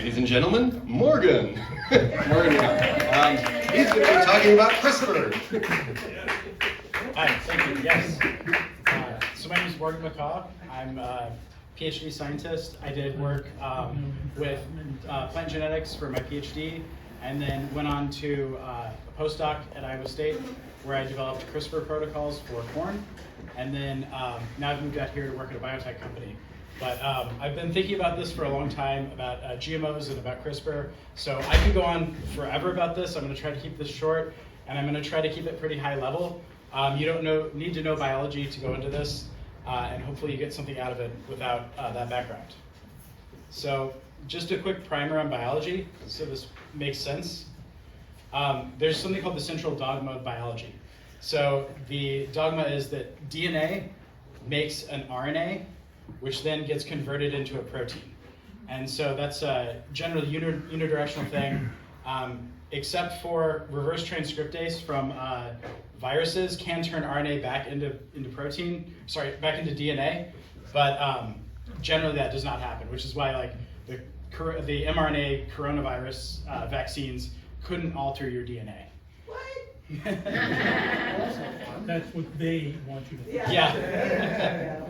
Ladies and gentlemen, Morgan. Morgan, he's going to be talking about CRISPR. Hi, thank you. Yes. So my name is Morgan McCaw. I'm a PhD scientist. I did work with plant genetics for my PhD, and then went on to a postdoc at Iowa State, where I developed CRISPR protocols for corn. And then now I've moved out here to work at a biotech company. But I've been thinking about this for a long time, about GMOs and about CRISPR. So I could go on forever about this. I'm going to try to keep this short, and I'm going to try to keep it pretty high level. You don't need to know biology to go into this, and hopefully you get something out of it without that background. So just a quick primer on biology, so this makes sense. There's something called the central dogma of biology. So the dogma is that DNA makes an RNA, which then gets converted into a protein. And so that's a generally unidirectional thing, except for reverse transcriptase from viruses can turn RNA back into back into DNA, but generally that does not happen, which is why like the mRNA coronavirus vaccines couldn't alter your DNA. That's what they want you to do. Yeah.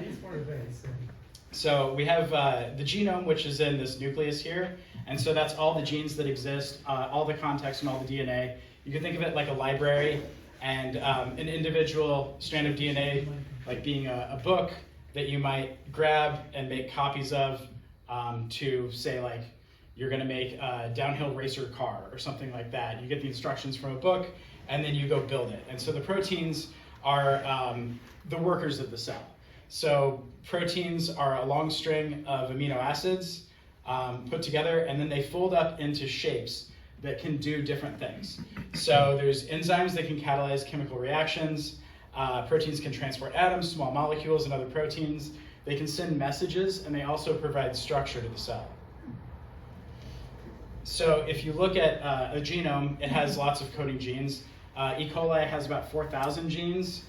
So we have the genome, which is in this nucleus here. And so that's all the genes that exist, all the context and all the DNA. You can think of it like a library, and an individual strand of DNA like being a book that you might grab and make copies of to say like, you're gonna make a downhill racer car or something like that. You get the instructions from a book, and then you go build it. And so the proteins are the workers of the cell. So proteins are a long string of amino acids put together, and then they fold up into shapes that can do different things. So there's enzymes that can catalyze chemical reactions. Proteins can transport atoms, small molecules, and other proteins. They can send messages, and they also provide structure to the cell. So if you look at a genome, it has lots of coding genes. E. coli has about 4,000 genes.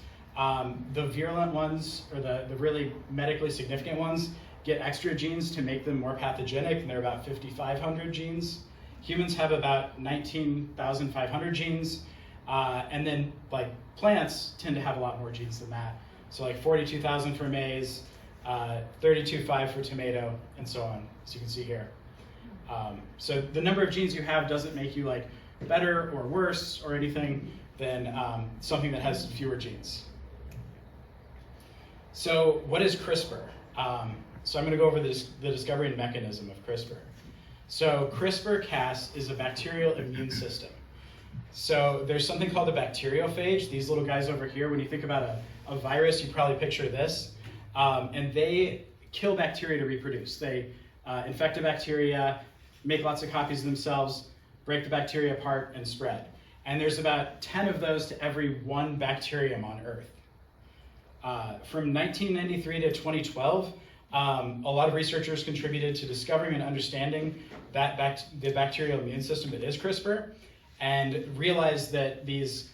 The virulent ones, or the really medically significant ones, get extra genes to make them more pathogenic, and they're about 5,500 genes. Humans have about 19,500 genes, and then like plants tend to have a lot more genes than that. So like 42,000 for maize, 32.5 for tomato, and so on, as you can see here. So the number of genes you have doesn't make you like better or worse or anything than something that has fewer genes. So what is CRISPR? So I'm going to go over the discovery and mechanism of CRISPR. So CRISPR-Cas is a bacterial immune system. So there's something called a bacteriophage. These little guys over here, when you think about a virus, you probably picture this. And they kill bacteria to reproduce. They infect a bacteria, make lots of copies of themselves, break the bacteria apart, and spread. And there's about 10 of those to every one bacterium on Earth. From 1993 to 2012, a lot of researchers contributed to discovering and understanding that the bacterial immune system that is CRISPR, and realized that these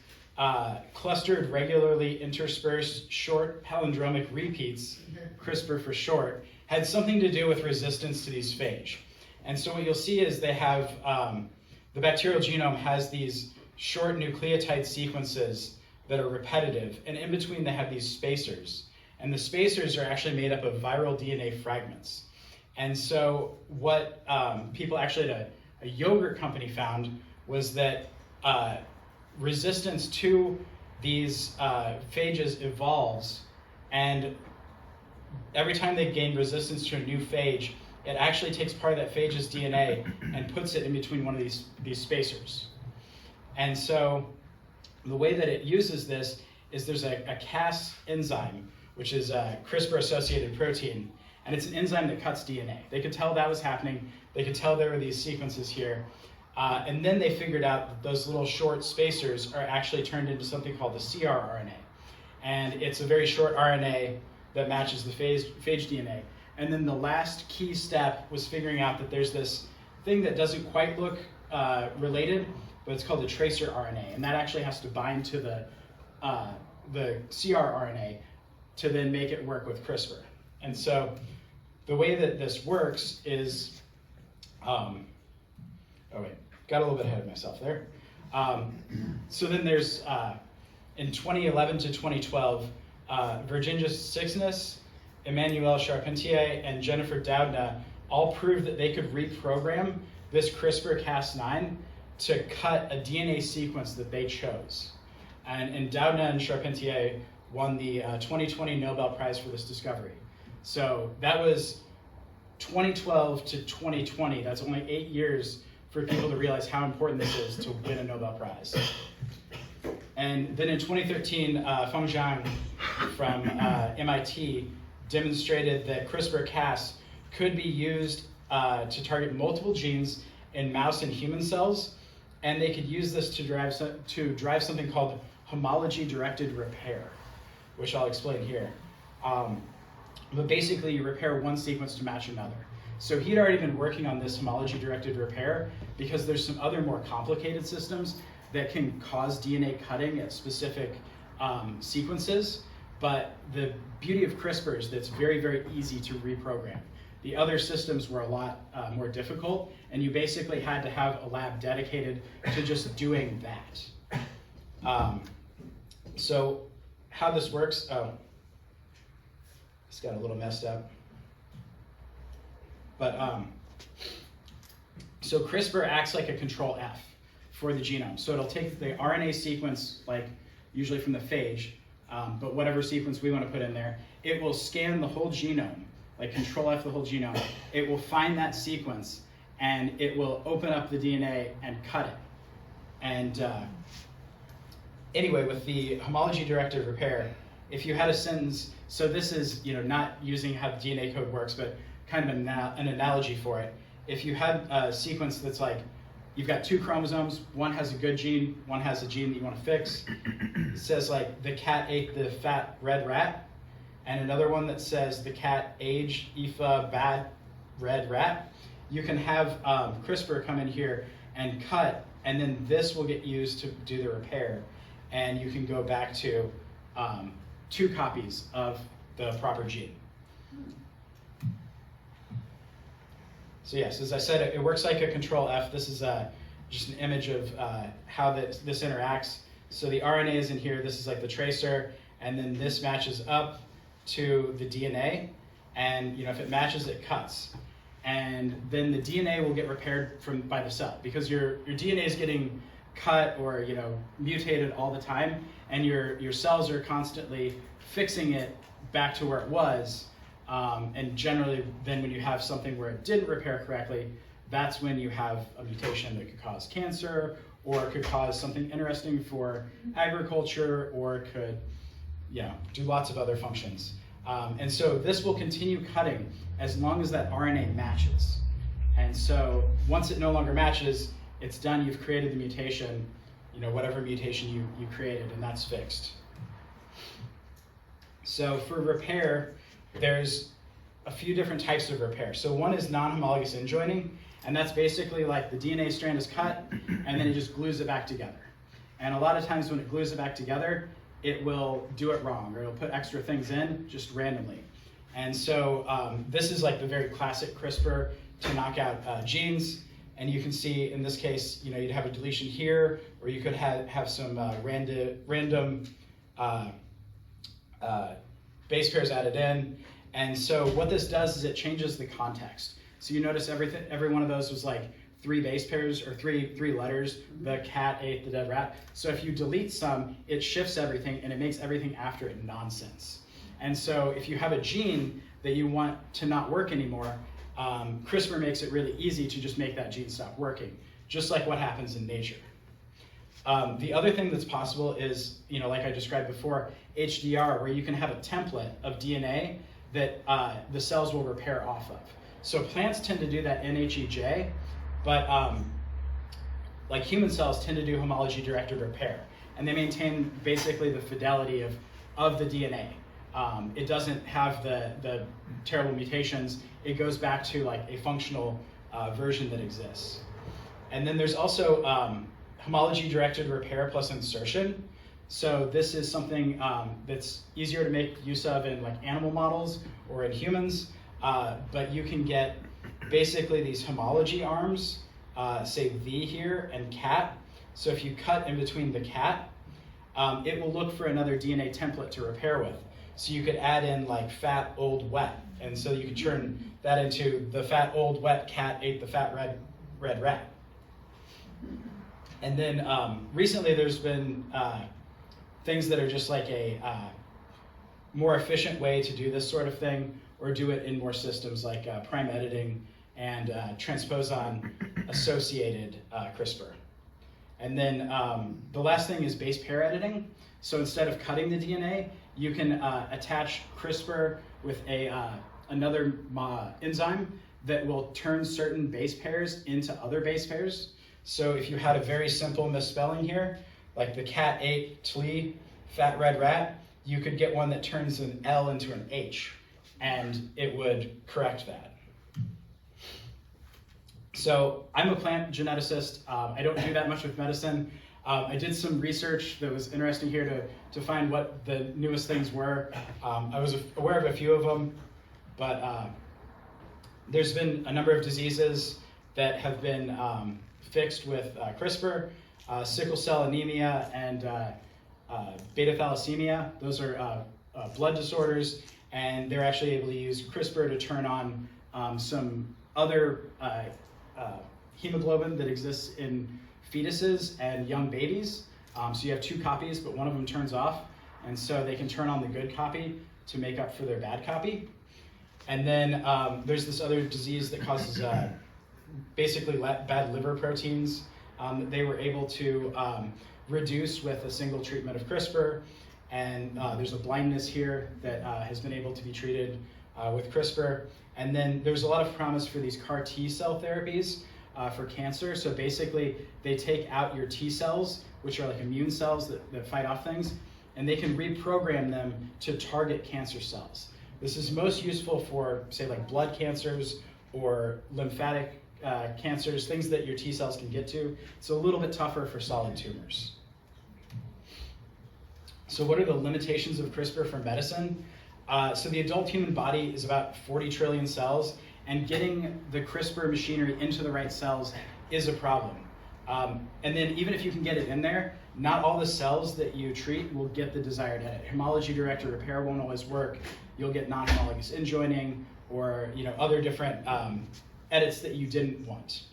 clustered, regularly interspersed, short palindromic repeats, CRISPR for short, had something to do with resistance to these phage. And so what you'll see is they have, the bacterial genome has these short nucleotide sequences that are repetitive, and in between they have these spacers. And the spacers are actually made up of viral DNA fragments. And so what people actually at a yogurt company found was that resistance to these phages evolves, and every time they gain resistance to a new phage, it actually takes part of that phage's DNA and puts it in between one of these spacers. And so the way that it uses this is there's a Cas enzyme, which is a CRISPR-associated protein, and it's an enzyme that cuts DNA. They could tell that was happening. They could tell there were these sequences here. And then they figured out that those little short spacers are actually turned into something called the CRRNA. And it's a very short RNA that matches the phage DNA. And then the last key step was figuring out that there's this thing that doesn't quite look related, but it's called the tracer RNA. And that actually has to bind to the CRRNA to then make it work with CRISPR. And so the way that this works is Oh wait, got a little bit ahead of myself there. So then there's, in 2011 to 2012, Virginia Sixness, Emmanuel Charpentier, and Jennifer Doudna all proved that they could reprogram this CRISPR-Cas9 to cut a DNA sequence that they chose. And Doudna and Charpentier won the 2020 Nobel Prize for this discovery. So that was 2012 to 2020. That's only 8 years for people to realize how important this is to win a Nobel Prize. And then in 2013, Feng Zhang from MIT demonstrated that CRISPR-Cas could be used to target multiple genes in mouse and human cells, and they could use this to drive something called homology-directed repair, which I'll explain here. But basically, you repair one sequence to match another. So he'd already been working on this homology-directed repair because there's some other more complicated systems that can cause DNA cutting at specific sequences. But the beauty of CRISPR is that it's very, very easy to reprogram. The other systems were a lot more difficult, and you basically had to have a lab dedicated to just doing that. So how this works, it's got a little messed up. But so CRISPR acts like a control F for the genome. So it'll take the RNA sequence, like usually from the phage, but whatever sequence we want to put in there, it will scan the whole genome, like control F the whole genome. It will find that sequence, and it will open up the DNA and cut it. And anyway, with the homology-directed repair, if you had a sentence, so this is not using how the DNA code works, but kind of an analogy for it. If you had a sequence that's like, you've got 2 chromosomes, one has a good gene, one has a gene that you want to fix. It says like, the cat ate the fat red rat, and another one that says the cat aged Aoife bad red rat. You can have CRISPR come in here and cut, and then this will get used to do the repair, and you can go back to 2 copies of the proper gene. So yes, as I said, it works like a control F. This is just an image of how this interacts. So the RNA is in here. This is like the tracer, and then this matches up to the DNA, and if it matches, it cuts. And then the DNA will get repaired by the cell, because your DNA is getting cut or mutated all the time, and your cells are constantly fixing it back to where it was. And generally, then when you have something where it didn't repair correctly, that's when you have a mutation that could cause cancer, or it could cause something interesting for agriculture, or it could do lots of other functions. And so this will continue cutting as long as that RNA matches. And so once it no longer matches, it's done. You've created the mutation, whatever mutation you created, and that's fixed. So for repair, there's a few different types of repair. So one is non-homologous enjoining, and that's basically like the DNA strand is cut, and then it just glues it back together. And a lot of times when it glues it back together, it will do it wrong, or it'll put extra things in just randomly. And so this is like the very classic CRISPR to knock out genes. And you can see in this case, you'd have a deletion here, or you could have some random base pairs added in. And so what this does is it changes the context. So you notice every one of those was like 3 base pairs, or three letters. The cat ate the dead rat. So if you delete some, it shifts everything, and it makes everything after it nonsense. And so if you have a gene that you want to not work anymore, CRISPR makes it really easy to just make that gene stop working, just like what happens in nature. The other thing that's possible is, like I described before, HDR, where you can have a template of DNA that the cells will repair off of. So plants tend to do that NHEJ, but like human cells tend to do homology-directed repair, and they maintain basically the fidelity of the DNA. It doesn't have the terrible mutations. It goes back to like a functional version that exists. And then there's also homology-directed repair plus insertion. So this is something that's easier to make use of in like animal models or in humans, but you can get basically these homology arms say V here and cat. So if you cut in between the cat, it will look for another DNA template to repair with. So you could add in like fat, old, wet. And so you could turn that into the fat, old, wet cat ate the fat, red rat. And then recently there's been things that are just like a more efficient way to do this sort of thing, or do it in more systems like prime editing and transposon-associated CRISPR. And then the last thing is base pair editing. So instead of cutting the DNA, you can attach CRISPR with another enzyme that will turn certain base pairs into other base pairs. So if you had a very simple misspelling here, like the cat ate tlee, fat red rat, you could get one that turns an L into an H, and it would correct that. So I'm a plant geneticist. I don't do that much with medicine. I did some research that was interesting here to find what the newest things were. I was aware of a few of them, but there's been a number of diseases that have been fixed with CRISPR, sickle cell anemia and beta thalassemia. Those are blood disorders, and they're actually able to use CRISPR to turn on some other hemoglobin that exists in fetuses and young babies. So you have two copies, but one of them turns off, and so they can turn on the good copy to make up for their bad copy. And then there's this other disease that causes basically bad liver proteins that they were able to reduce with a single treatment of CRISPR. And there's a blindness here that has been able to be treated with CRISPR. And then there's a lot of promise for these CAR T cell therapies for cancer. So basically, they take out your T cells, which are like immune cells that fight off things, and they can reprogram them to target cancer cells. This is most useful for, say, like blood cancers or lymphatic cancers, things that your T cells can get to. It's a little bit tougher for solid tumors. So what are the limitations of CRISPR for medicine? So the adult human body is about 40 trillion cells, and getting the CRISPR machinery into the right cells is a problem. And then even if you can get it in there, not all the cells that you treat will get the desired edit. Homology-directed repair won't always work. You'll get non-homologous injoining or other different edits that you didn't want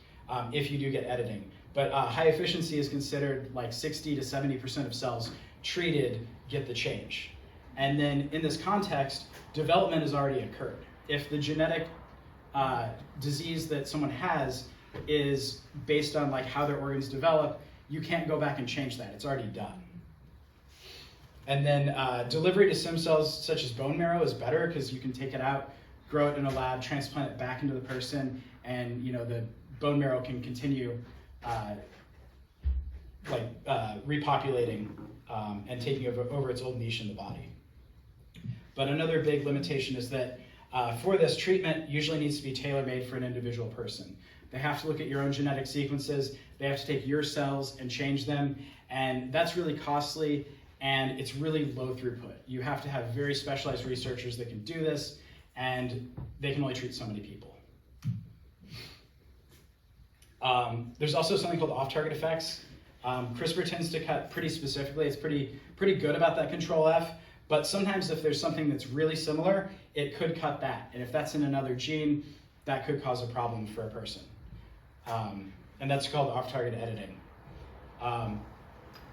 if you do get editing. But high efficiency is considered like 60 to 70% of cells treated get the change. And then in this context, development has already occurred. If the genetic disease that someone has is based on like how their organs develop, you can't go back and change that. It's already done. And then delivery to stem cells such as bone marrow is better because you can take it out, grow it in a lab, transplant it back into the person, and the bone marrow can continue repopulating and taking over its old niche in the body. But another big limitation is that for this treatment usually needs to be tailor-made for an individual person. They have to look at your own genetic sequences, they have to take your cells and change them, and that's really costly and it's really low throughput. You have to have very specialized researchers that can do this, and they can only treat so many people. There's also something called off-target effects. CRISPR tends to cut pretty specifically. It's pretty good about that control F, but sometimes if there's something that's really similar, it could cut that. And if that's in another gene, that could cause a problem for a person. And that's called off-target editing.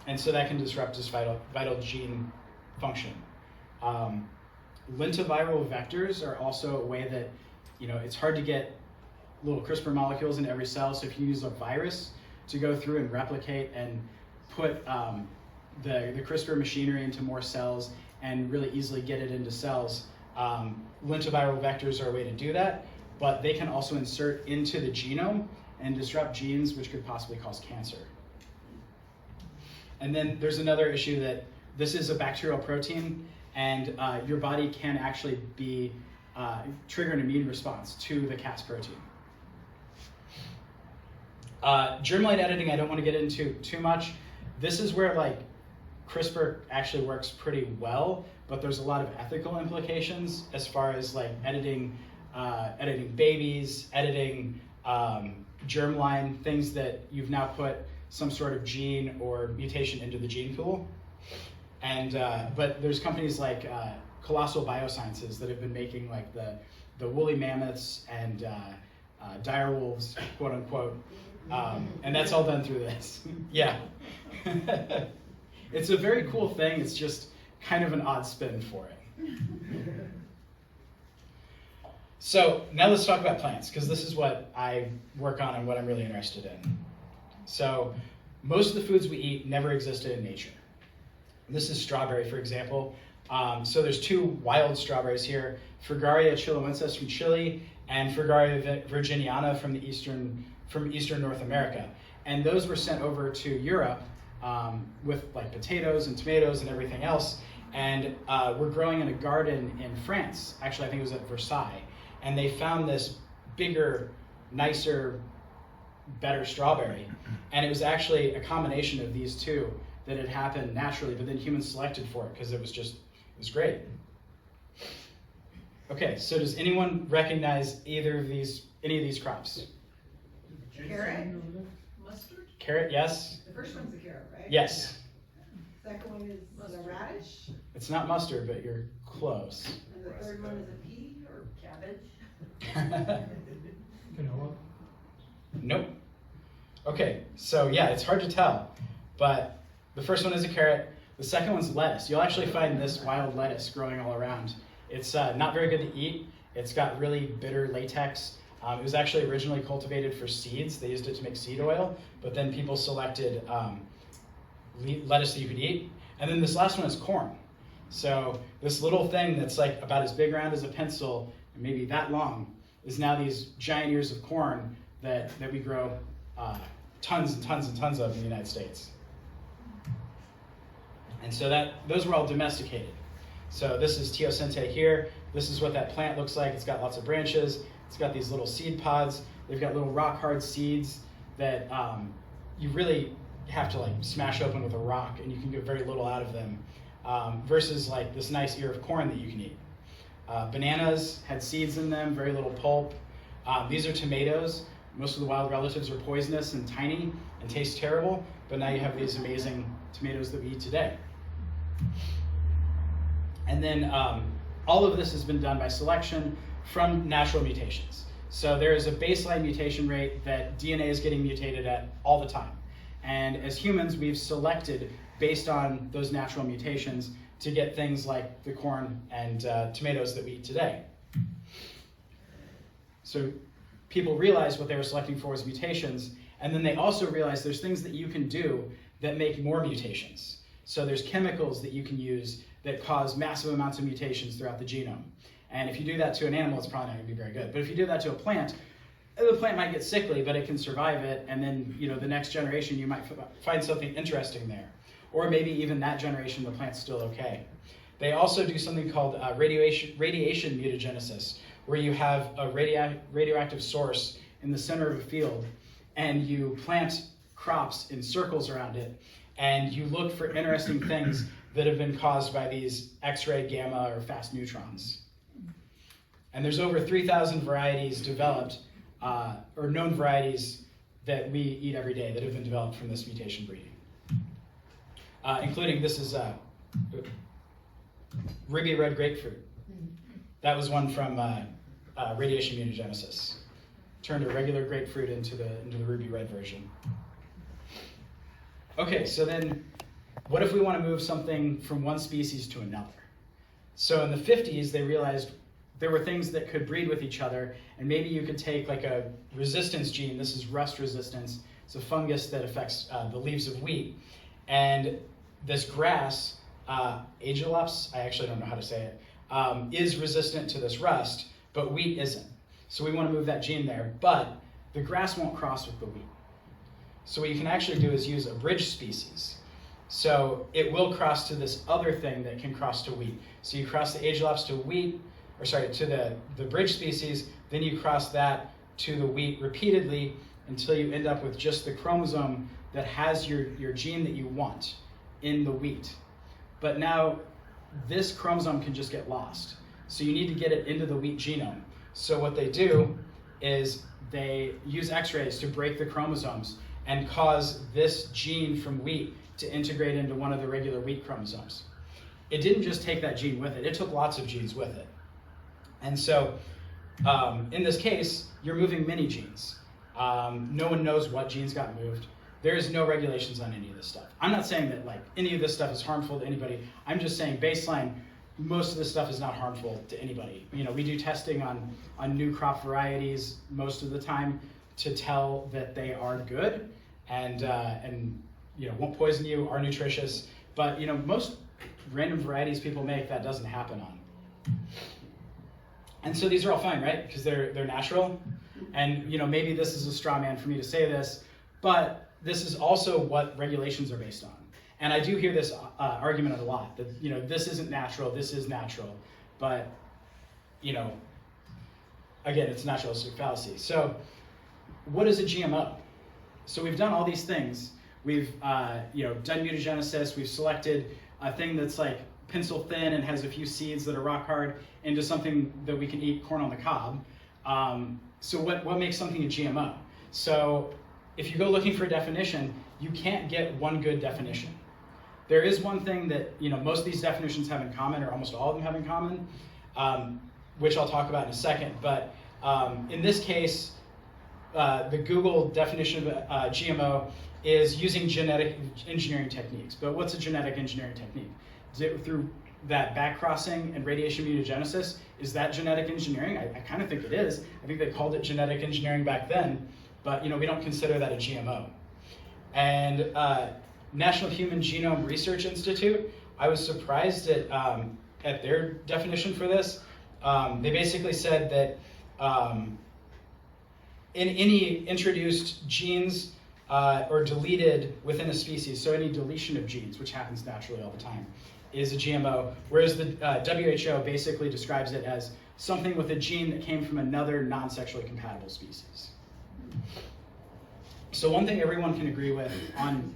And so that can disrupt this vital gene function. Lentiviral vectors are also a way that, it's hard to get little CRISPR molecules in every cell. So if you use a virus to go through and replicate and put the CRISPR machinery into more cells and really easily get it into cells, lentiviral vectors are a way to do that, but they can also insert into the genome and disrupt genes which could possibly cause cancer. And then there's another issue that this is a bacterial protein, and your body can actually trigger an immune response to the Cas protein. Germline editing, I don't want to get into too much. This is where CRISPR actually works pretty well, but there's a lot of ethical implications as far as editing babies, editing germline, things that you've now put some sort of gene or mutation into the gene pool. And but there's companies like Colossal Biosciences that have been making like the woolly mammoths and dire wolves, quote unquote, and that's all done through this. Yeah. It's a very cool thing. It's just kind of an odd spin for it. So now let's talk about plants, because this is what I work on and what I'm really interested in. So most of the foods we eat never existed in nature. This is strawberry, for example. So there's two wild strawberries here, Fragaria chiloensis from Chile and Fragaria virginiana from eastern North America. And those were sent over to Europe with like potatoes and tomatoes and everything else. And we're growing in a garden in France. Actually, I think it was at Versailles. And they found this bigger, nicer, better strawberry. And it was actually a combination of these two that had happened naturally, but then humans selected for it because it was great. Okay, so does anyone recognize any of these crops? Carrot? Mustard? Carrot, yes. The first one's a carrot, right? Yes. Second one is a radish. It's not mustard, but you're close. And the third one is a pea or cabbage. Canola. Nope. Okay, so yeah, it's hard to tell, but the first one is a carrot. The second one's lettuce. You'll actually find this wild lettuce growing all around. It's not very good to eat. It's got really bitter latex. It was actually originally cultivated for seeds. They used it to make seed oil, but then people selected lettuce that you could eat. And then this last one is corn. So this little thing that's like about as big around as a pencil, and maybe that long, is now these giant ears of corn that we grow tons and tons and tons of in the United States. And so those were all domesticated. So this is teosinte here. This is what that plant looks like. It's got lots of branches. It's got these little seed pods. They've got little rock hard seeds that you really have to like smash open with a rock, and you can get very little out of them, versus like this nice ear of corn that you can eat. Bananas had seeds in them, very little pulp. These are tomatoes. Most of the wild relatives are poisonous and tiny and taste terrible, but now you have these amazing tomatoes that we eat today. And then all of this has been done by selection from natural mutations. So there is a baseline mutation rate that DNA is getting mutated at all the time. And as humans, we've selected based on those natural mutations to get things like the corn and tomatoes that we eat today. So people realized what they were selecting for was mutations, and then they also realized there's things that you can do that make more mutations. So there's chemicals that you can use that cause massive amounts of mutations throughout the genome. And if you do that to an animal, it's probably not going to be very good. But if you do that to a plant, the plant might get sickly, but it can survive it, and then the next generation you might find something interesting there. Or maybe even that generation, the plant's still okay. They also do something called radiation mutagenesis, where you have a radioactive source in the center of a field, and you plant crops in circles around it, and you look for interesting things that have been caused by these X-ray, gamma, or fast neutrons. And there's over 3,000 varieties developed, or known varieties that we eat every day that have been developed from this mutation breeding. Including, this is ruby red grapefruit. That was one from radiation mutagenesis. Turned a regular grapefruit into the ruby red version. Okay, so then what if we want to move something from one species to another? So in the 50s, they realized there were things that could breed with each other, and maybe you could take like a resistance gene. This is rust resistance. It's a fungus that affects the leaves of wheat. And this grass, Aegilops, I actually don't know how to say it, is resistant to this rust, but wheat isn't. So we want to move that gene there, but the grass won't cross with the wheat. So what you can actually do is use a bridge species. So it will cross to this other thing that can cross to wheat. So you cross the Aegilops to wheat, to the bridge species, then you cross that to the wheat repeatedly until you end up with just the chromosome that has your gene that you want in the wheat. But now this chromosome can just get lost. So you need to get it into the wheat genome. So what they do is they use X-rays to break the chromosomes and cause this gene from wheat to integrate into one of the regular wheat chromosomes. It didn't just take that gene with it, it took lots of genes with it. And so in this case, you're moving many genes. No one knows what genes got moved. There is no regulations on any of this stuff. I'm not saying that like any of this stuff is harmful to anybody. I'm just saying baseline, most of this stuff is not harmful to anybody. You know, we do testing on new crop varieties most of the time to tell that they are good and you know, won't poison you, are nutritious. But you know, most random varieties people make, that doesn't happen on. And so these are all fine, right? Because they're natural. And you know, maybe this is a straw man for me to say this, but this is also what regulations are based on. And I do hear this argument a lot, that you know, this isn't natural, this is natural. But you know, again, it's a naturalistic fallacy. So what is a GMO? So we've done all these things. We've you know, done mutagenesis, we've selected a thing that's like pencil thin and has a few seeds that are rock hard into something that we can eat, corn on the cob. So what makes something a GMO? So if you go looking for a definition, you can't get one good definition. There is one thing that you know, most of these definitions have in common, or almost all of them have in common, which I'll talk about in a second. But in this case, the Google definition of GMO is using genetic engineering techniques. But what's a genetic engineering technique? Is it through that backcrossing and radiation mutagenesis? Is that genetic engineering? I kind of think it is. I think they called it genetic engineering back then, but you know, we don't consider that a GMO. And National Human Genome Research Institute, I was surprised at their definition for this. They basically said that in any introduced genes or deleted within a species, so any deletion of genes, which happens naturally all the time, is a GMO, whereas the WHO basically describes it as something with a gene that came from another non-sexually compatible species. So one thing everyone can agree with on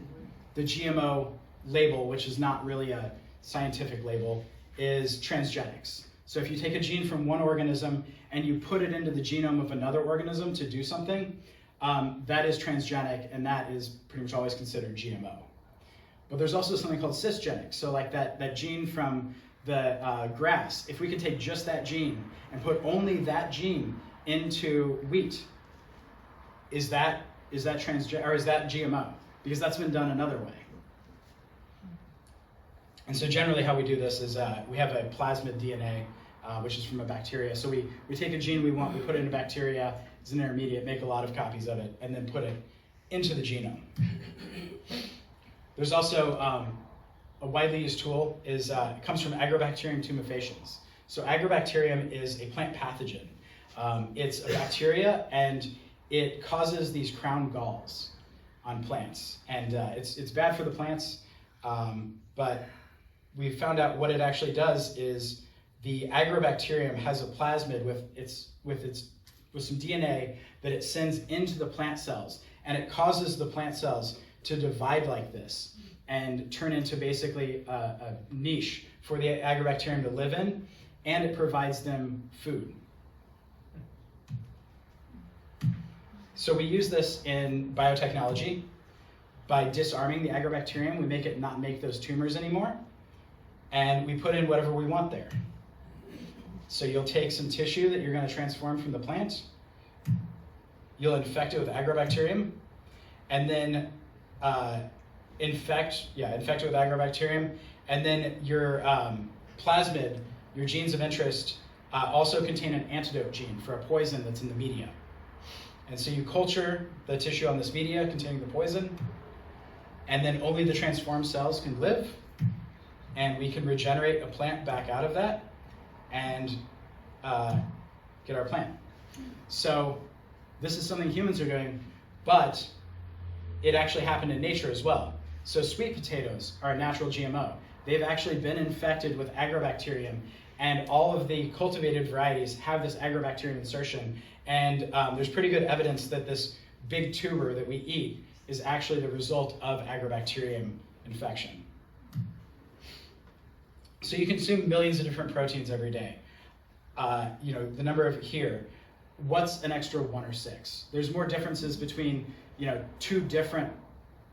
the GMO label, which is not really a scientific label, is transgenics. So if you take a gene from one organism and you put it into the genome of another organism to do something, that is transgenic, and that is pretty much always considered GMO. But there's also something called cisgenic. So like that gene from the grass, if we could take just that gene and put only that gene into wheat, is that transgenic, or is that GMO? Because that's been done another way. And so generally how we do this is we have a plasmid DNA, which is from a bacteria. So we take a gene we want, we put it in a bacteria, it's an intermediate, make a lot of copies of it, and then put it into the genome. There's also a widely used tool, it comes from Agrobacterium tumefaciens. So Agrobacterium is a plant pathogen. It's a bacteria, and it causes these crown galls on plants. And it's bad for the plants, but we found out what it actually does is the Agrobacterium has a plasmid with some DNA that it sends into the plant cells, and it causes the plant cells to divide like this and turn into basically a niche for the Agrobacterium to live in, and it provides them food. So we use this in biotechnology. By disarming the Agrobacterium, we make it not make those tumors anymore, and we put in whatever we want there. So you'll take some tissue that you're going to transform from the plant, you'll infect it with Agrobacterium, and then infect it with Agrobacterium, and then your plasmid, your genes of interest, also contain an antidote gene for a poison that's in the media. And so you culture the tissue on this media containing the poison, and then only the transformed cells can live, and we can regenerate a plant back out of that and get our plant. So this is something humans are doing, but it actually happened in nature as well. So sweet potatoes are a natural GMO. They've actually been infected with Agrobacterium, and all of the cultivated varieties have this Agrobacterium insertion, and there's pretty good evidence that this big tuber that we eat is actually the result of Agrobacterium infection. So you consume millions of different proteins every day. The number of here, what's an extra 1 or 6? There's more differences between, you know, 2 different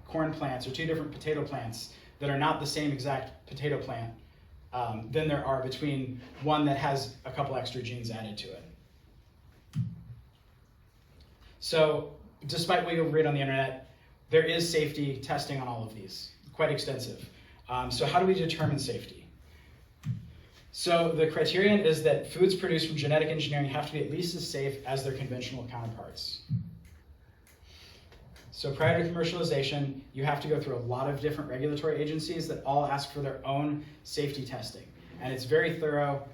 corn plants or 2 different potato plants that are not the same exact potato plant than there are between one that has a couple extra genes added to it. So despite what you'll read on the internet, there is safety testing on all of these, quite extensive. So how do we determine safety? So the criterion is that foods produced from genetic engineering have to be at least as safe as their conventional counterparts. So prior to commercialization, you have to go through a lot of different regulatory agencies that all ask for their own safety testing. And it's very thorough,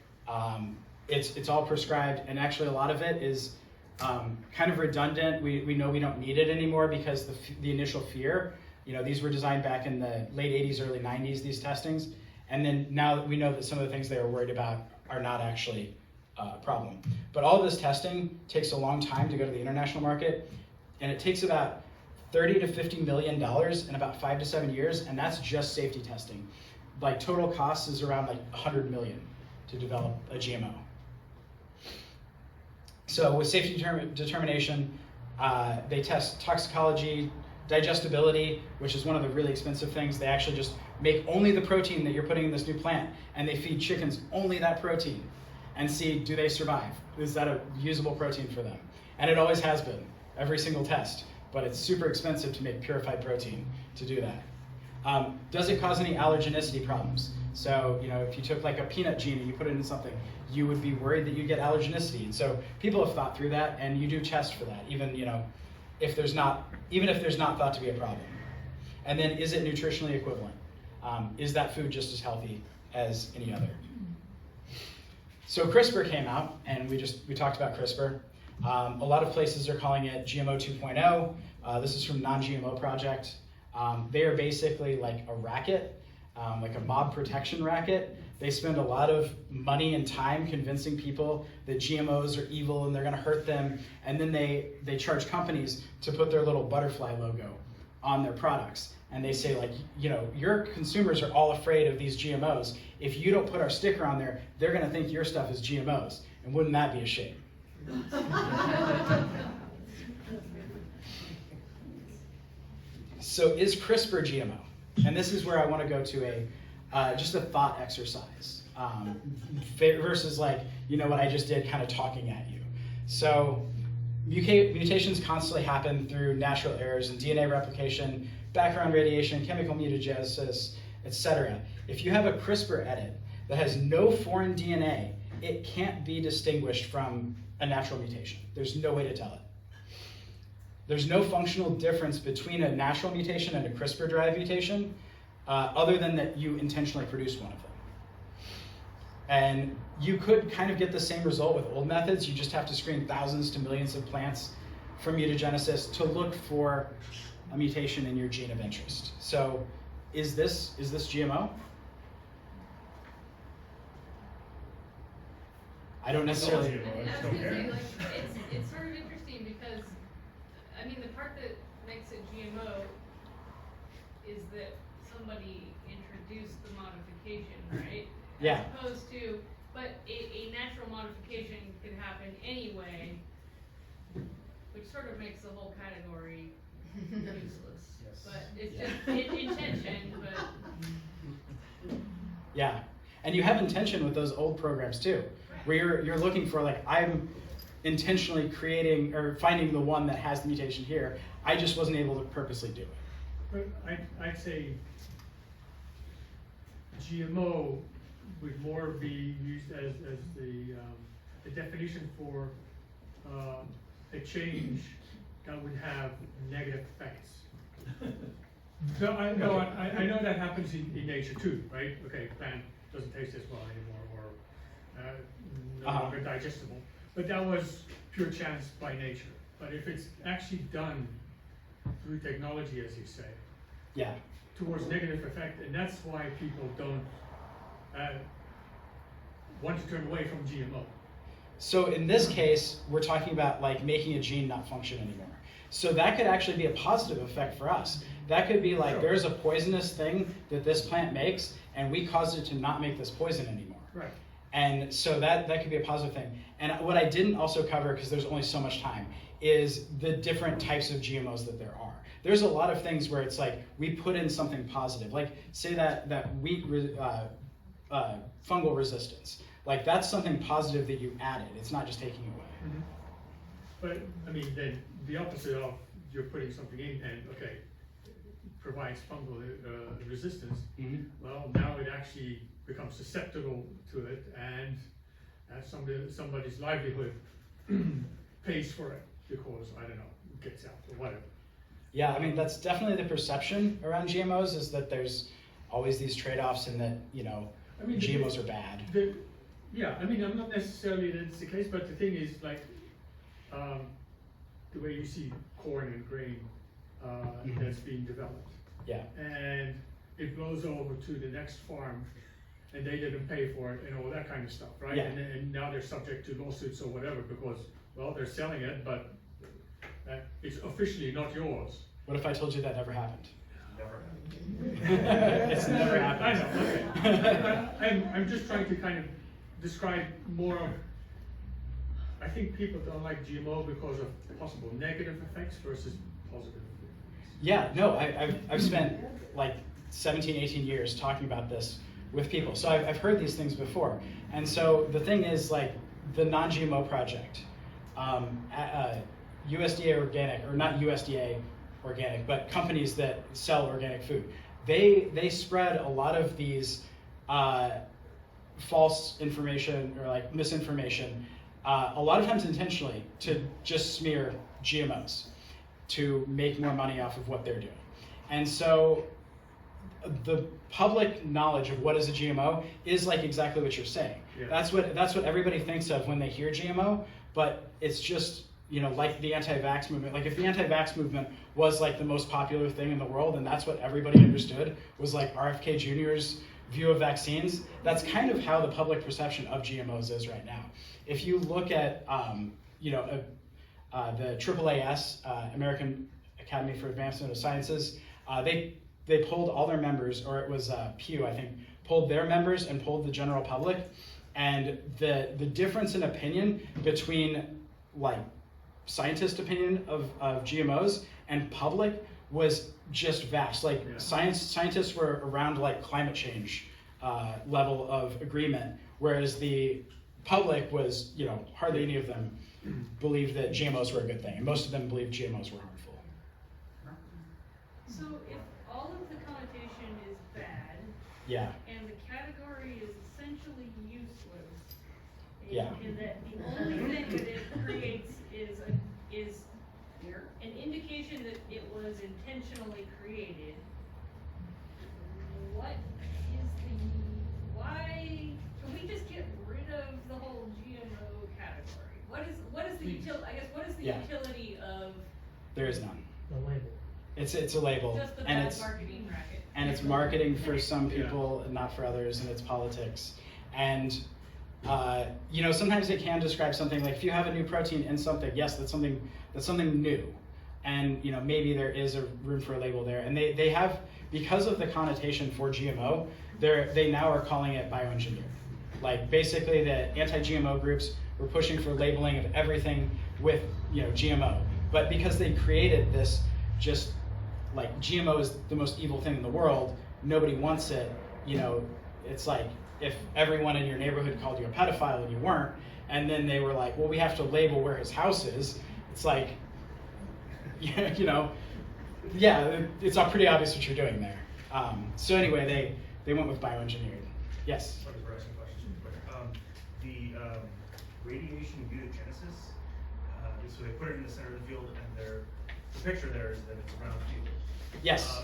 it's all prescribed, and actually a lot of it is kind of redundant. We know we don't need it anymore because the initial fear, you know, these were designed back in the late 80s, early 90s, these testings. And then now we know that some of the things they were worried about are not actually a problem. But all of this testing takes a long time to go to the international market, and it takes about $30 to $50 million in about 5 to 7 years, and that's just safety testing. Like total cost is around like 100 million to develop a GMO. So with safety determination, they test toxicology, digestibility, which is one of the really expensive things. They actually just make only the protein that you're putting in this new plant, and they feed chickens only that protein and see, do they survive? Is that a usable protein for them? And it always has been, every single test, but it's super expensive to make purified protein to do that. Does it cause any allergenicity problems? So, you know, if you took like a peanut gene and you put it in something, you would be worried that you get allergenicity. And so people have thought through that, and you do test for that, even, you know, if there's not thought to be a problem. And then, is it nutritionally equivalent? Is that food just as healthy as any other? So CRISPR came out, and we talked about CRISPR. A lot of places are calling it GMO 2.0. This is from Non-GMO Project. They are basically like a racket, like a mob protection racket. They spend a lot of money and time convincing people that GMOs are evil and they're going to hurt them, and then they charge companies to put their little butterfly logo on their products. And they say, like, you know, your consumers are all afraid of these GMOs. If you don't put our sticker on there, they're going to think your stuff is GMOs. And wouldn't that be a shame? So is CRISPR GMO? And this is where I want to go to just a thought exercise versus, like, you know, what I just did, kind of talking at you. So mutations constantly happen through natural errors in DNA replication, background radiation, chemical mutagenesis, etc. If you have a CRISPR edit that has no foreign DNA, it can't be distinguished from a natural mutation. There's no way to tell it. There's no functional difference between a natural mutation and a CRISPR-derived mutation, other than that you intentionally produce one of them. And you could kind of get the same result with old methods. You just have to screen thousands to millions of plants for mutagenesis to look for a mutation in your gene of interest. So is this GMO? I don't necessarily. I was gonna say, like, it's sort of interesting because, I mean, the part that makes it GMO is that somebody introduced the modification, right? Yeah. As opposed to, but a natural modification can happen anyway, which sort of makes the whole category useless. Yes. But it's just intention, but. Yeah, and you have intention with those old programs too, where you're looking for, like, I'm intentionally creating or finding the one that has the mutation here. I just wasn't able to purposely do it. But I'd say GMO would more be used as the definition for a change that would have negative effects. So I know that happens in nature too, right? Okay, plant doesn't taste as well anymore, or no longer digestible. But that was pure chance by nature. But if it's actually done through technology, as you say, Yeah. towards negative effect, and that's why people don't want to turn away from GMO. So in this case, we're talking about, like, making a gene not function anymore. So that could actually be a positive effect for us. That could be like, there's a poisonous thing that this plant makes, and we caused it to not make this poison anymore. Right. And so that could be a positive thing. And what I didn't also cover, because there's only so much time, is the different types of GMOs that there are. There's a lot of things where it's like we put in something positive, like say that wheat fungal resistance. Like that's something positive that you added. It's not just taking away. Mm-hmm. But I mean, then the opposite of you're putting something in and okay, provides fungal resistance. Mm-hmm. Well, now it actually becomes susceptible to it, and somebody's livelihood pays for it because I don't know, gets out or whatever. Yeah, I mean that's definitely the perception around GMOs, is that there's always these trade-offs and that, you know, I mean, GMOs are bad. Yeah, I mean, I'm not necessarily that it's the case, but the thing is, like, the way you see corn and grain that's being developed. Yeah. And it goes over to the next farm, and they didn't pay for it, and all that kind of stuff, right? Yeah. And now they're subject to lawsuits or whatever because, well, they're selling it, but it's officially not yours. What if I told you that never happened? Never happened. It's never I happened. know. I'm just trying to kind of describe more of. I think people don't like GMO because of possible negative effects versus positive effects. Yeah, no, I've spent like 17, 18 years talking about this with people. So I've heard these things before. And so the thing is, like, the non-GMO project, USDA organic, or not USDA organic, but companies that sell organic food, they spread a lot of these false information or like misinformation, a lot of times intentionally, to just smear GMOs to make more money off of what they're doing. And so the public knowledge of what is a GMO is like exactly what you're saying. Yeah. That's what everybody thinks of when they hear GMO, but it's just, you know, like the anti-vax movement. Like if the anti-vax movement was like the most popular thing in the world and that's what everybody understood was like RFK Jr.'s view of vaccines, that's kind of how the public perception of GMOs is right now. If you look at, the AAAS, American Academy for Advancement of Sciences, they polled all their members, or it was Pew, I think, polled their members and polled the general public, and the difference in opinion between like scientist opinion of GMOs and public was just vast. Like scientists were around like climate change level of agreement, whereas the public was, you know, hardly any of them believed that GMOs were a good thing, and most of them believed GMOs were harmful. So if all of the connotation is bad, Yeah. and the category is essentially useless, Yeah. and that the only thing that it creates is an indication that it was intentionally created, why can we just get rid of the whole GMO category? What is the utility of There is none. The label. It's a label, just the and bad it's marketing racket? and it's marketing for some people and not for others, and it's politics. And sometimes it can describe something like if you have a new protein in something, yes, that's something new, and maybe there is a room for a label there. And they have, because of the connotation for GMO, they now are calling it bioengineered. Like basically the anti-GMO groups were pushing for labeling of everything with GMO, but because they created this just like GMO is the most evil thing in the world, nobody wants it. It's like if everyone in your neighborhood called you a pedophile and you weren't, and then they were like, well, we have to label where his house is. It's like, it's pretty obvious what you're doing there. So anyway, they went with bioengineered. Yes? Sorry for asking questions real quick. The radiation mutagenesis, so they put it in the center of the field, and the picture there is that it's a round field. Yes.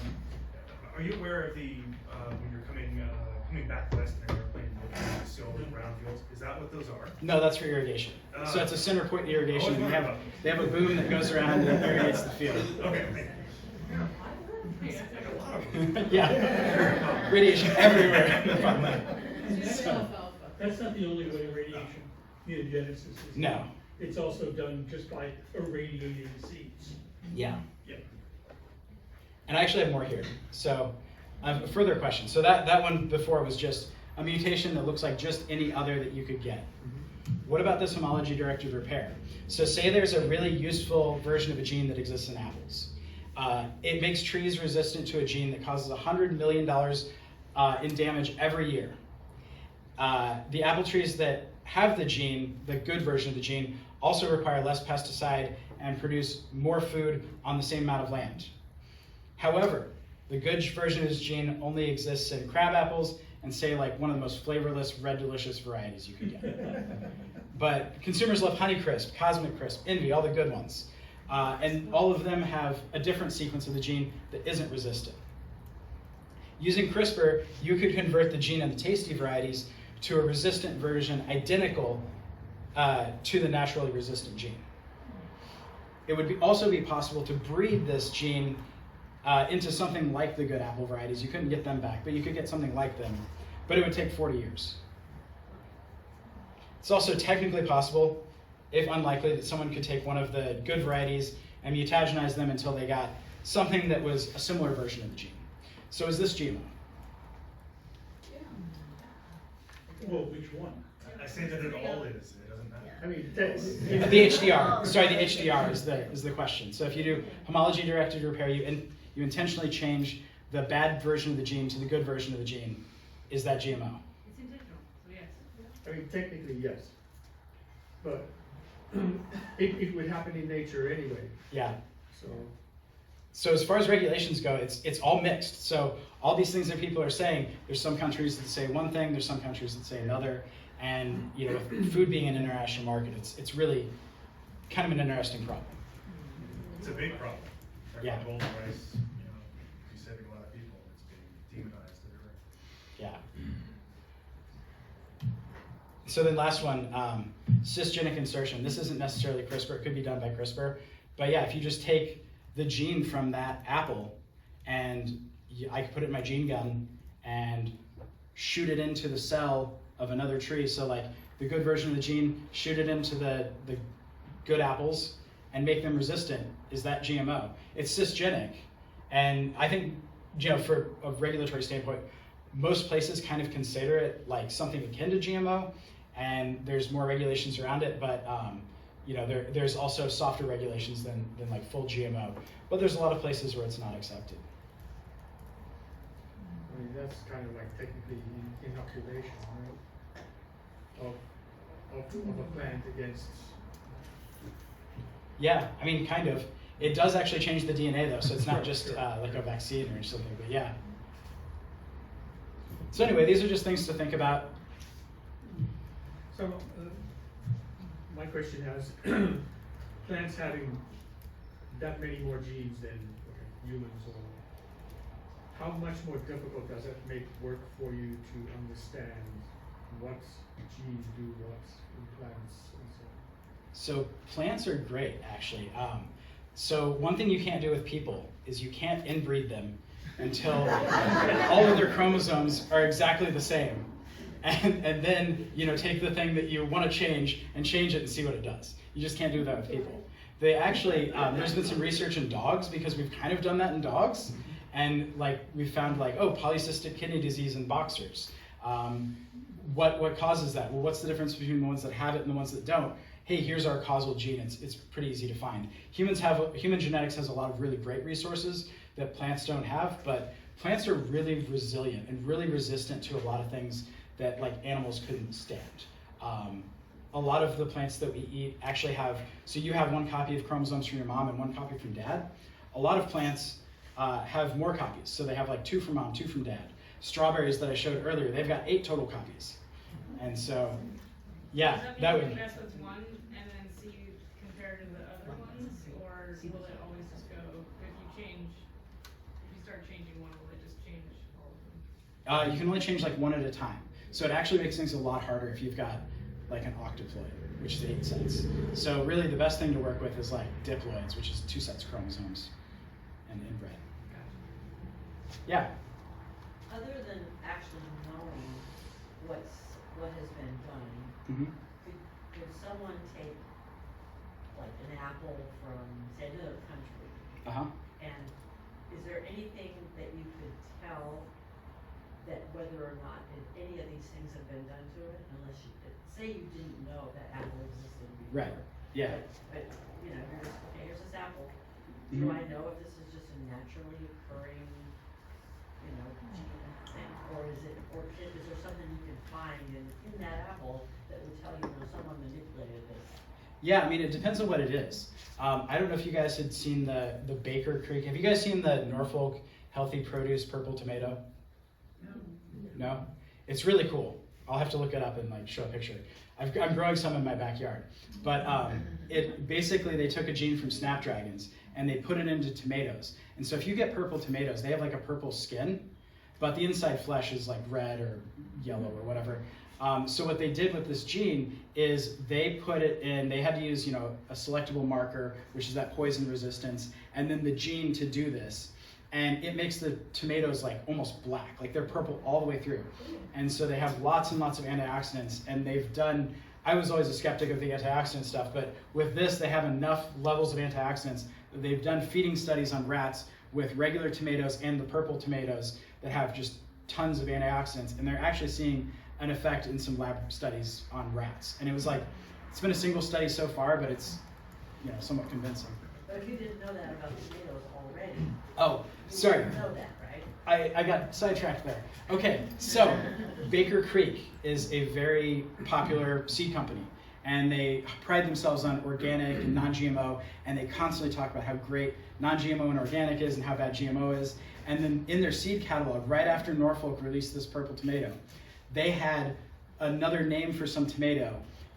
Are you aware of the when you're coming back west in an airplane, you see all those brown fields? Is that what those are? No, that's for irrigation. So it's a center point irrigation. They have a boom that goes around and irrigates the field. Okay. Like a lot of them. Yeah. Radiation everywhere. That's not the only way radiation mutagenesis is. No. It's also done just by irradiating seeds. Yeah. Yeah. And I actually have more here. So I have a further question. So that one before was just a mutation that looks like just any other that you could get. What about this homology-directed repair? So say there's a really useful version of a gene that exists in apples. It makes trees resistant to a gene that causes $100 million in damage every year. The apple trees that have the gene, the good version of the gene, also require less pesticide and produce more food on the same amount of land. However, the good version of this gene only exists in crab apples and say like one of the most flavorless, red delicious varieties you can get. But consumers love Honeycrisp, Cosmic Crisp, Envy, all the good ones. And all of them have a different sequence of the gene that isn't resistant. Using CRISPR, you could convert the gene in the tasty varieties to a resistant version identical to the naturally resistant gene. It would also be possible to breed this gene into something like the good apple varieties. You couldn't get them back, but you could get something like them. But it would take 40 years. It's also technically possible, if unlikely, that someone could take one of the good varieties and mutagenize them until they got something that was a similar version of the gene. So is this GMO? Well, which one? I say that it all is, it doesn't matter. I mean, The HDR. Sorry, the HDR is the question. So if you do homology-directed repair, you intentionally change the bad version of the gene to the good version of the gene. Is that GMO? It's intentional, so yes. I mean, technically, yes. But it would happen in nature anyway, Yeah. so. So as far as regulations go, it's all mixed. So all these things that people are saying, there's some countries that say one thing, there's some countries that say another, and with food being an international market, it's really kind of an interesting problem. It's a big problem. Yeah. Golden rice, you saving a lot of people, it's being demonized everywhere. Yeah. So then last one, cisgenic insertion. This isn't necessarily CRISPR, it could be done by CRISPR, but yeah, if you just take the gene from that apple and I could put it in my gene gun and shoot it into the cell of another tree. So like the good version of the gene, shoot it into the good apples and make them resistant. Is that GMO? It's cisgenic. And I think, for a regulatory standpoint, most places kind of consider it like something akin to GMO, and there's more regulations around it, but there's also softer regulations than like full GMO. But there's a lot of places where it's not accepted. I mean, that's kind of like technically inoculation, right? Of a plant against. Yeah, I mean, kind of. It does actually change the DNA though, so it's not just like a vaccine or something, but yeah. So anyway, these are just things to think about. So, my question has, plants having that many more genes than humans, or how much more difficult does it make work for you to understand what genes do what in plants and so on? So plants are great, actually. So one thing you can't do with people is you can't inbreed them until all of their chromosomes are exactly the same. And then, take the thing that you want to change and change it and see what it does. You just can't do that with people. They actually, there's been some research in dogs because we've kind of done that in dogs. And we found polycystic kidney disease in boxers. What causes that? Well, what's the difference between the ones that have it and the ones that don't? Hey, here's our causal gene. It's pretty easy to find. Human genetics has a lot of really great resources that plants don't have, but plants are really resilient and really resistant to a lot of things that animals couldn't stand. A lot of the plants that we eat actually have, so you have one copy of chromosomes from your mom and one copy from dad. A lot of plants have more copies, so they have 2 from mom, 2 from dad. Strawberries that I showed earlier, they've got 8 total copies. And so, yeah, that Does that mean would. you mess with one and then see compared to the other ones, or will it always just go, if you start changing one, will it just change all of them? You can only change one at a time. So it actually makes things a lot harder if you've got an octoploid, which is 8 sets. So really the best thing to work with is diploids, which is 2 sets of chromosomes and inbred. Yeah. Other than actually knowing what has been done, Mm-hmm. could someone take an apple from say another country, Uh-huh. and is there anything that you could tell that whether or not any of these things have been done to it, unless you, say you didn't know that apple existed before. Right, yeah. But, you know, you're just, okay, here's this apple. Mhm. Do I know if this is just a naturally occurring, you know, gene thing, or is there something you can find in that apple that would tell you, you know, someone manipulated this? Yeah, I mean, it depends on what it is. I don't know if you guys had seen the Baker Creek. Have you guys seen the Norfolk Healthy Produce Purple Tomato? No? It's really cool. I'll have to look it up and like show a picture. I'm growing some in my backyard. But it basically, they took a gene from snapdragons and they put it into tomatoes. And so if you get purple tomatoes, they have like a purple skin, but the inside flesh is like red or yellow or whatever. So what they did with this gene is they put it in, they had to use, you know, a selectable marker, which is that poison resistance, and then the gene to do this. And it makes the tomatoes like almost black, like they're purple all the way through. And so they have lots and lots of antioxidants, and they've done, I was always a skeptic of the antioxidant stuff, but with this they have enough levels of antioxidants that they've done feeding studies on rats with regular tomatoes and the purple tomatoes that have just tons of antioxidants, and they're actually seeing an effect in some lab studies on rats. And it was like, it's been a single study so far, but it's, you know, somewhat convincing. But if you didn't know that about tomatoes already. Oh, You sorry. didn't know that, right? I got sidetracked there. Okay, so Baker Creek is a very popular seed company, and they pride themselves on organic and non-GMO, and they constantly talk about how great non-GMO and organic is and how bad GMO is. And then in their seed catalog, right after Norfolk released this purple tomato, they had another name for some tomato,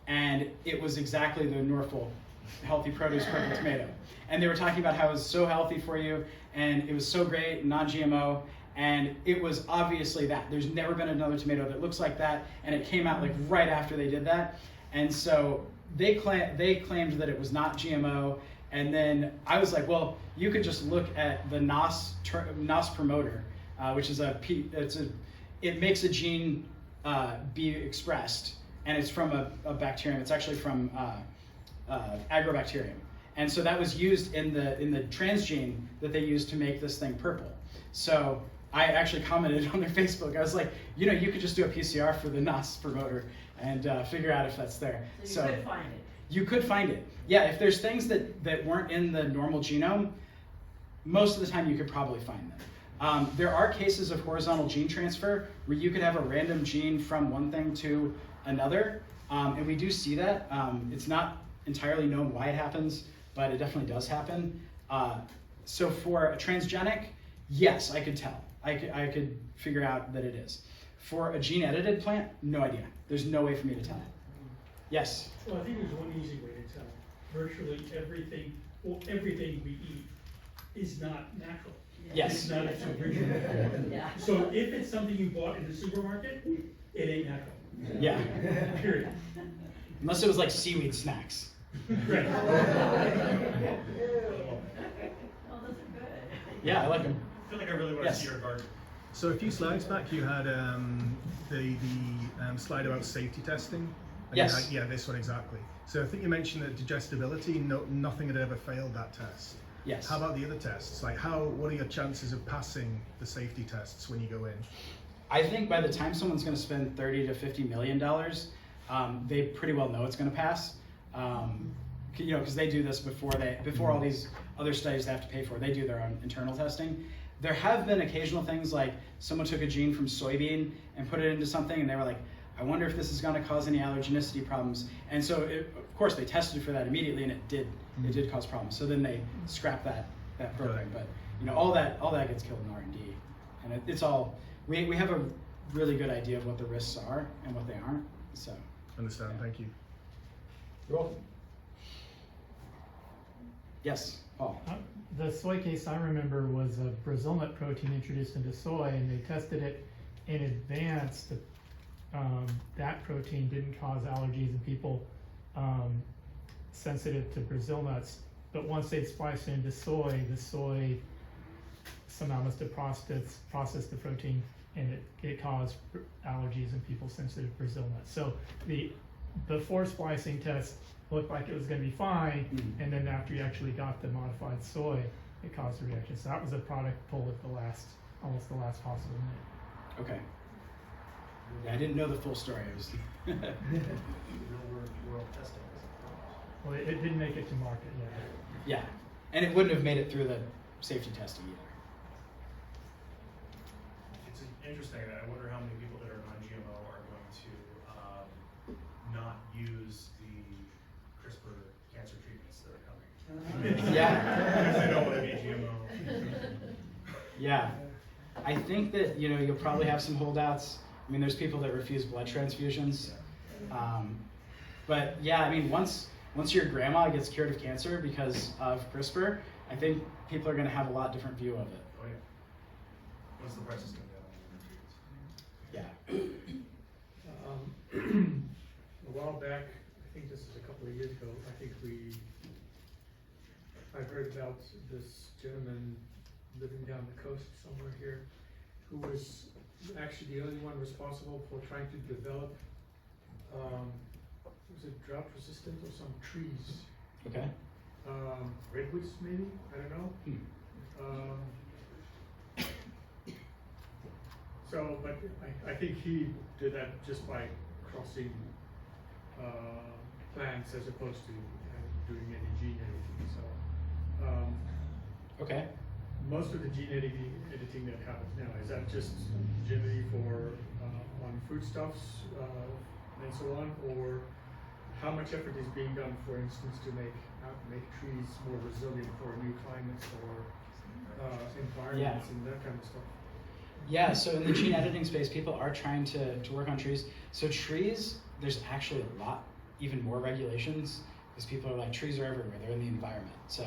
and it was exactly the Norfolk Healthy Produce Purple Tomato. And they were talking about how it was so healthy for you, and it was so great, non-GMO, and it was obviously that. There's never been another tomato that looks like that, and it came out like right after they did that. And so they claimed that it was not GMO, and then I was like, well, you could just look at the NOS promoter, which is it makes a gene be expressed, and it's from a bacterium. It's actually from agrobacterium. And so that was used in the transgene that they used to make this thing purple. So I actually commented on their Facebook. I was like, you know, you could just do a PCR for the NOS promoter and figure out if that's there. So you could find it. You could find it. Yeah, if there's things that weren't in the normal genome, most of the time you could probably find them. There are cases of horizontal gene transfer where you could have a random gene from one thing to another, and we do see that. It's not entirely known why it happens, but it definitely does happen. So for a transgenic, yes, I could tell. I could figure out that it is. For a gene-edited plant, no idea. There's no way for me to tell. Yes? Well, I think there's one easy way to tell. Virtually everything we eat is not natural. Yes. It's not its original form. Yeah. So if it's something you bought in the supermarket, it ain't natural. Yeah. Period. Unless it was like seaweed snacks. Right. Oh, those are good. Yeah, I like them. I feel like I really want Yes. to see your garden. So a few slides back, you had the slide about safety testing. And you Yes. had- yeah, this one exactly. So I think you mentioned that digestibility, nothing had ever failed that test. Yes. How about the other tests? Like what are your chances of passing the safety tests when you go in? I think by the time someone's going to spend $30 to $50 million, they pretty well know it's going to pass. You know, because they do this before all these other studies they have to pay for. They do their own internal testing. There have been occasional things like someone took a gene from soybean and put it into something, and they were like, I wonder if this is going to cause any allergenicity problems. And so, of course, they tested for that immediately, and it did. It did cause problems. So then they scrapped that program. But you know, all that gets killed in R&D, and it's all. We have a really good idea of what the risks are and what they aren't. So. Understand. Yeah. Thank you. You're welcome. Yes, Paul. The soy case I remember was a Brazil nut protein introduced into soy, and they tested it in advance. That protein didn't cause allergies in people sensitive to Brazil nuts. But once they spliced it into soy, the soy somehow must have processed the protein, and it caused allergies in people sensitive to Brazil nuts. So the before splicing test looked like it was going to be fine, and then after you actually got the modified soy, it caused a reaction. So that was a product pull at almost the last possible minute. Okay. Yeah, I didn't know the full story. I was Real world testing. Well, it didn't make it to market yet. yeah, and it wouldn't have made it through the safety testing either. It's interesting. I wonder how many people that are non-GMO are going to not use the CRISPR cancer treatments that are coming. Yeah. Because they don't want to be GMO. Yeah, I think that you'll probably have some holdouts. I mean, there's people that refuse blood transfusions, but yeah, I mean, once your grandma gets cured of cancer because of CRISPR, I think people are going to have a lot different view of it. Oh yeah. Once the prices come down on the treatments. Yeah. A while back, I think this is a couple of years ago, I heard about this gentleman living down the coast somewhere here, who was actually the only one responsible for trying to develop, was it drought resistant or some trees? Okay. Redwoods maybe, I don't know. So, but I think he did that just by crossing plants as opposed to doing any gene editing. So, Okay. most of the gene editing that happens now, is that just generally for on foodstuffs and so on, or how much effort is being done, for instance, to make trees more resilient for new climates or environments and that kind of stuff? Yeah, so in the gene editing space, people are trying to work on trees. So trees, there's actually a lot, even more regulations, because people are like, trees are everywhere, they're in the environment. So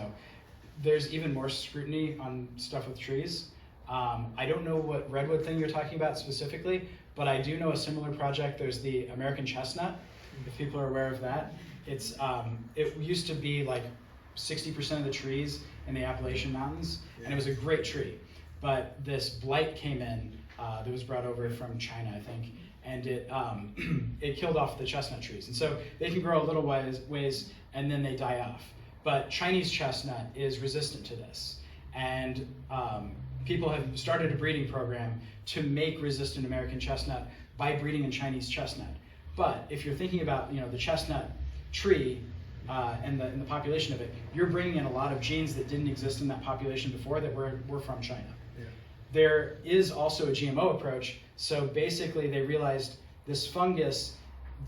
there's even more scrutiny on stuff with trees. I don't know what redwood thing you're talking about specifically, but I do know a similar project. There's the American chestnut, if people are aware of that. It's it used to be like 60% of the trees in the Appalachian Mountains, and it was a great tree. But this blight came in that was brought over from China, I think, and it it killed off the chestnut trees. And so they can grow a little ways and then they die off. But Chinese chestnut is resistant to this, and people have started a breeding program to make resistant American chestnut by breeding in Chinese chestnut. But if you're thinking about the chestnut tree and the population of it, you're bringing in a lot of genes that didn't exist in that population before that were from China. Yeah. There is also a GMO approach. So basically they realized this fungus,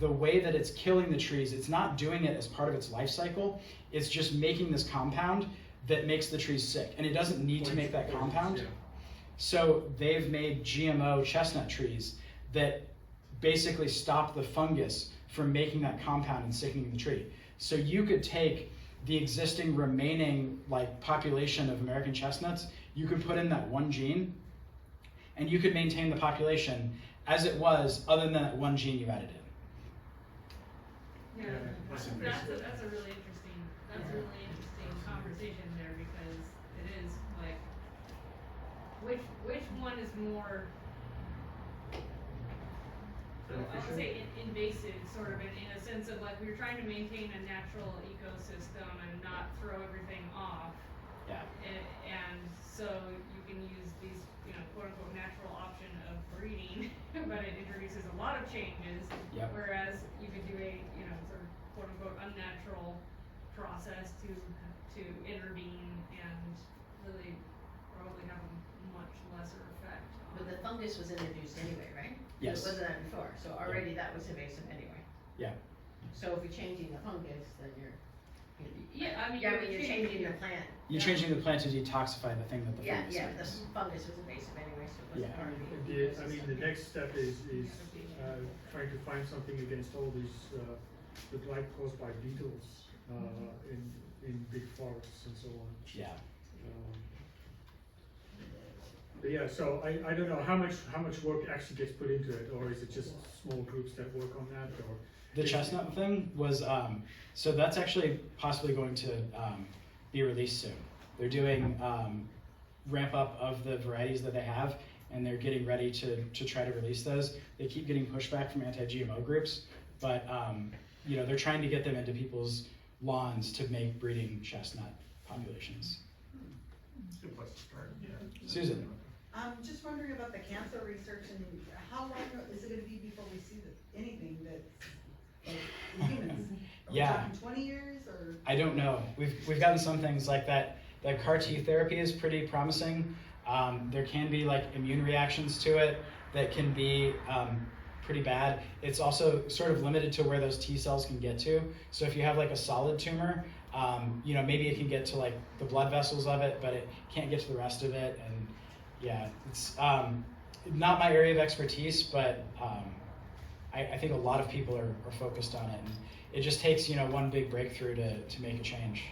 the way that it's killing the trees, it's not doing it as part of its life cycle. It's just making this compound that makes the trees sick. And it doesn't need to make that compound. Yeah. So they've made GMO chestnut trees that basically stop the fungus from making that compound and sickening the tree. So you could take the existing remaining population of American chestnuts, you could put in that one gene, and you could maintain the population as it was, other than that one gene you added in. Yeah, Less that's invasive. a really interesting conversation there, because it is like, which one is more, I would say invasive, sort of, in a sense of like, we're trying to maintain a natural ecosystem and not throw everything off. Yeah. And so you can use these, quote unquote, natural option of breeding, but it introduces a lot of changes. Yep. Whereas you could do a, sort of quote unquote unnatural process to intervene and really probably have a much lesser effect on. But the fungus was introduced anyway, right? Yes. It wasn't that before, so already that was invasive anyway. Yeah. So if you're changing the fungus, then you're you're changing the plant. You're changing the plant to detoxify the thing that the fungus Yeah, the makes. fungus was invasive anyway, so it wasn't Yeah. part of the I mean, the ecosystem. next step is trying to find something against all these, the blight caused by beetles in big forests and so on. Yeah. But yeah, so I don't know how much work actually gets put into it, or is it just small groups that work on that, or? The chestnut thing was, so that's actually possibly going to be released soon. They're doing ramp up of the varieties that they have, and they're getting ready to try to release those. They keep getting pushback from anti-GMO groups, but they're trying to get them into people's lawns to make breeding chestnut populations. It's a good place to start. Yeah. Susan. I'm just wondering about the cancer research, and how long is it gonna be before we Yeah. talking 20 years or? I don't know. We've gotten some things like that. The CAR T therapy is pretty promising. There can be like immune reactions to it that can be pretty bad. It's also sort of limited to where those T cells can get to. So if you have like a solid tumor, you know, maybe it can get to like the blood vessels of it, but it can't get to the rest of it. And yeah, it's not my area of expertise, but I think a lot of people are focused on it. And it just takes, you know, one big breakthrough to make a change.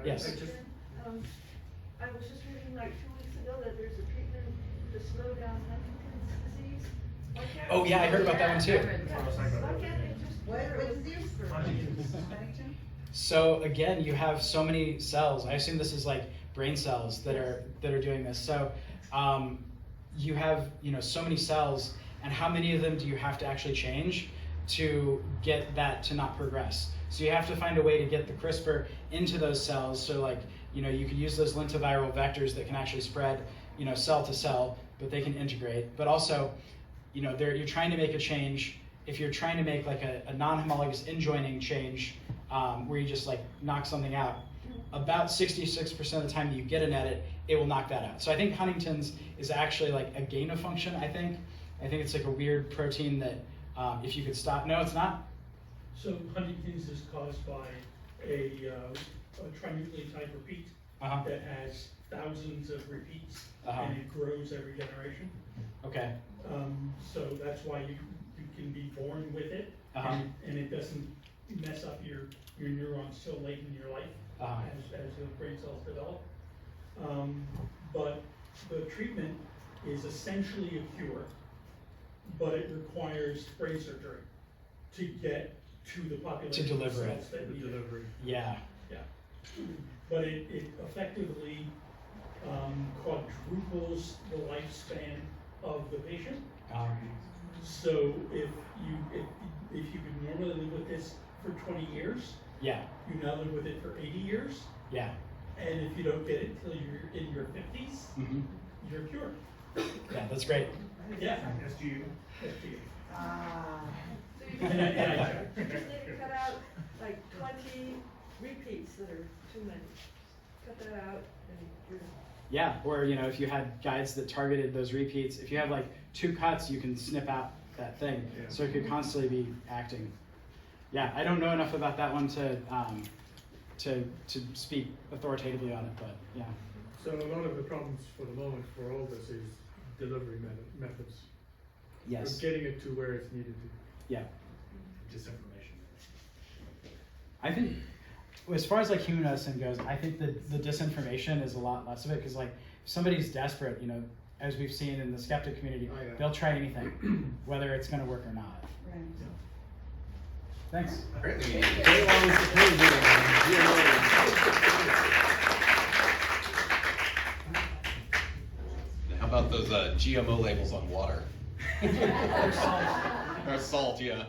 Yes. I was just reading like 2 weeks ago that there's a treatment to slow down Huntington's disease. Why can't Oh yeah, I heard about that one too. Why can't they just? What disease? Huntington? So again, you have so many cells. I assume this is like brain cells that are doing this. So you have, you know, so many cells, and how many of them do you have to actually change to get that to not progress? So you have to find a way to get the CRISPR into those cells. So like, you know, you can use those lentiviral vectors that can actually spread, you know, cell to cell, but they can integrate. But also, you know, you're trying to make a change. If you're trying to make like a non-homologous injoining change, where you just like knock something out, about 66% of the time that you get an edit, it will knock that out. So I think Huntington's is actually like a gain of function, I think. I think it's like a weird protein that if you could stop, no, it's not. So Huntington's is caused by a trinucleotide repeat that has thousands of repeats, and it grows every generation. Okay. So that's why you can be born with it, and it doesn't mess up your neurons till late in your life as the brain cells develop. But the treatment is essentially a cure, but it requires brain surgery to get to the population To deliver cells it. that need it. Yeah. Yeah. But it effectively quadruples the lifespan of the patient. So if you could normally live with this for 20 years, yeah, you now live with it for 80 years. Yeah. And if you don't get it until you're in your 50s, you're cured. Yeah, that's great. Yeah. SGU. SGU. So you just need to cut out like 20 repeats that are too many. Cut that out and you're done. Yeah, or you know, if you had guides that targeted those repeats, if you have like 2 cuts, you can snip out that thing, so it could constantly be acting. Yeah, I don't know enough about that one to speak authoritatively on it, but yeah. So a lot of the problems for the moment for all this is delivery methods. Yes. Of getting it to where it's needed to. Yeah. Disinformation. I think, as far as like human medicine goes, I think that the disinformation is a lot less of it, because like if somebody's desperate, you know, as we've seen in the skeptic community, they'll try anything, whether it's going to work or not. Right. Thanks. Apparently, how about those GMO labels on water? Or salt, yeah.